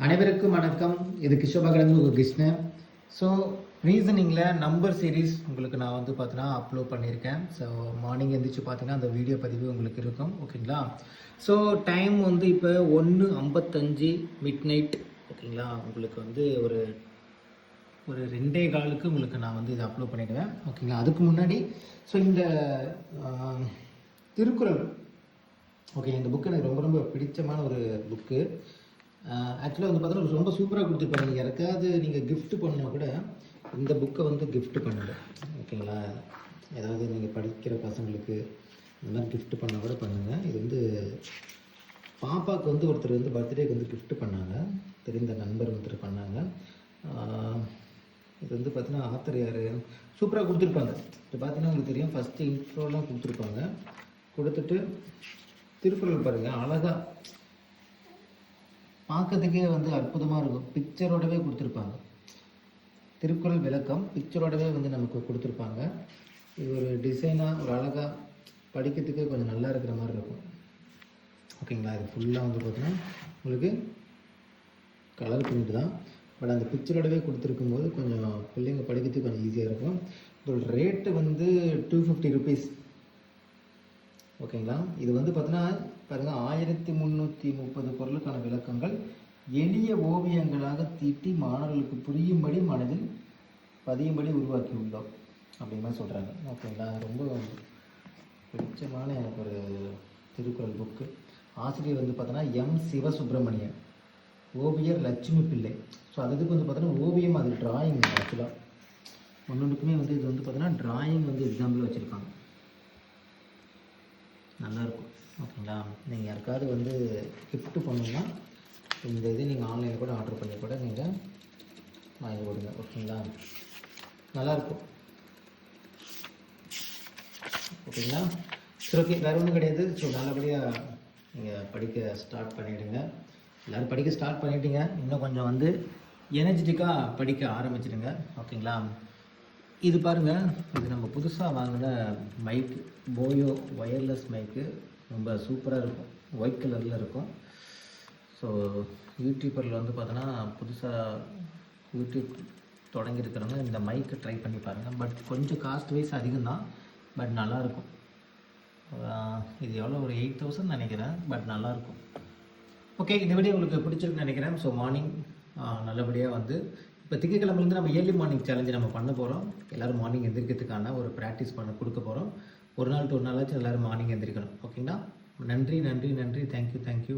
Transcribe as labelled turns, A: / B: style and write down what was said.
A: அனைவருக்கும் வணக்கம். இது கிஷோபாகரன் உங்கள் கிருஷ்ணன். ஸோ ரீசனிங்கில் நம்பர் சீரீஸ் உங்களுக்கு நான் வந்து பார்த்தீங்கன்னா அப்லோட் பண்ணியிருக்கேன். ஸோ மார்னிங் எழுந்திரிச்சு பார்த்தீங்கன்னா அந்த வீடியோ பதிவு உங்களுக்கு இருக்கும். ஓகேங்களா? ஸோ டைம் வந்து இப்போ 1:55 மிட் நைட். ஓகேங்களா? உங்களுக்கு வந்து ஒரு 2:15 உங்களுக்கு நான் வந்து இதை அப்லோட் பண்ணிவிடுவேன். ஓகேங்களா? அதுக்கு முன்னாடி ஸோ இந்த திருக்குறள், ஓகே, இந்த புக்கு எனக்கு ரொம்ப ரொம்ப பிடிச்சமான ஒரு புக்கு. ஆக்சுவலாக வந்து பார்த்தீங்கன்னா ரொம்ப சூப்பராக கொடுத்துருப்பாங்க. நீங்கள் யாருக்காவது நீங்கள் கிஃப்ட் பண்ணால் கூட இந்த புக்கை வந்து கிஃப்ட் பண்ணுங்கள். ஓகேங்களா? ஏதாவது நீங்கள் படிக்கிற பசங்களுக்கு இந்த மாதிரி கிஃப்ட் பண்ணால் கூட பண்ணுங்கள். இது வந்து பாப்பாவுக்கு வந்து ஒருத்தர் வந்து பர்த்டேக்கு வந்து கிஃப்ட் பண்ணாங்க, தெரிந்த நண்பர் ஒருத்தர் பண்ணாங்க. இது வந்து பார்த்தீங்கன்னா ஆத்தர் யார் சூப்பராக கொடுத்துருப்பாங்க. இப்போ பார்த்தீங்கன்னா உங்களுக்கு தெரியும், ஃபஸ்ட்டு இன்ட்ரோலாம் கொடுத்துருப்பாங்க. கொடுத்துட்டு திருக்குறள் பாருங்கள், அழகாக பார்க்கறதுக்கே வந்து அற்புதமாக இருக்கும். பிக்சரோடவே கொடுத்துருப்பாங்க. திருக்குறள் விளக்கம் பிக்சரோடவே வந்து நமக்கு கொடுத்துருப்பாங்க. இது ஒரு டிசைனாக ஒரு அழகாக படிக்கிறதுக்கே கொஞ்சம் நல்லா இருக்கிற மாதிரி இருக்கும். ஓகேங்களா? இது ஃபுல்லாக வந்து பார்த்தீங்கன்னா உங்களுக்கு கலர் பிரிண்ட் தான், பட் அந்த பிக்சரோடவே கொடுத்துருக்கும் போது கொஞ்சம் பிள்ளைங்க படிக்கிறதுக்கு கொஞ்சம் ஈஸியாக இருக்கும். இதோட ரேட்டு வந்து 250 ருபீஸ். ஓகேங்களா? இது வந்து பார்த்தீங்கன்னா பாருங்கள், 1330 பொருளுக்கான விளக்கங்கள் எளிய ஓவியங்களாக தீட்டி மாணவர்களுக்கு புரியும்படி மனதில் பதியும்படி உருவாக்கி உள்ளோம் அப்படிங்கிற மாதிரி சொல்கிறாங்க. ஓகேங்களா? ரொம்ப பிடிச்சமான எனக்கு ஒரு திருக்குறள் புக்கு. ஆசிரியர் வந்து பார்த்தோன்னா எம் சிவசுப்பிரமணியன், ஓவியர் லட்சுமி பிள்ளை. ஸோ அதுக்கு வந்து பார்த்தோன்னா ஓவியம், அது டிராயிங். ஆக்சுவலாக ஒன்றுக்குமே வந்து இது வந்து பார்த்தோன்னா டிராயிங் வந்து எக்ஸாம்பிள் வச்சுருக்காங்க. நல்லாயிருக்கும். ஓகேங்களா? நீங்கள் யாருக்காவது வந்து கிஃப்ட் பண்ணணுன்னா இந்த இது நீங்கள் ஆன்லைனில் கூட ஆர்டர் பண்ணி கூட நீங்கள் வாங்கி கொடுங்க. ஓகேங்களா? நல்லாயிருக்கும். ஓகேங்களா? சரி, ஓகே, வேறு ஒன்றும் கிடையாது. ஸோ நல்லபடியாக நீங்கள் படிக்க ஸ்டார்ட் பண்ணிவிடுங்க. எல்லோரும் படிக்க ஸ்டார்ட் பண்ணிட்டீங்க, இன்னும் கொஞ்சம் வந்து எனர்ஜெட்டிக்காக படிக்க ஆரம்பிச்சிடுங்க. ஓகேங்களா? இது பாருங்கள், இது நம்ம புதுசாக வாங்கின மைக்கு, போயோ ஒயர்லெஸ் மைக்கு. ரொம்ப சூப்பராக இருக்கும், ஒயிட் கலரில் இருக்கும். ஸோ யூடியூப்பரில் வந்து பார்த்தோன்னா புதுசாக யூடியூப் தொடங்கியிருக்கிறவங்க இந்த மைக்கை ட்ரை பண்ணி பாருங்கள். பட் கொஞ்சம் காஸ்ட் வைஸ் அதிகம்தான், பட் நல்லாயிருக்கும். இது எவ்வளோ, ஒரு 8000 நினைக்கிறேன், பட் நல்லாயிருக்கும். ஓகே, இந்த வீடியோ உங்களுக்கு பிடிச்சிருக்குன்னு நினைக்கிறேன். ஸோ மார்னிங் நல்லபடியாக வந்து இப்போ திங்கக்கிழமைலேருந்து நம்ம ஏர்லி மார்னிங் சேலஞ்சு நம்ம பண்ண போகிறோம். எல்லோரும் மார்னிங் எந்திரிக்கிறதுக்கான ஒரு ப்ராக்டிஸ் பண்ண கொடுக்க போகிறோம். ஒரு நாள் டு ஒரு நாளாச்சும் எல்லோரும் மார்னிங் எந்திரிக்கணும். ஓகேங்களா? நன்றி நன்றி நன்றி. தேங்க்யூ.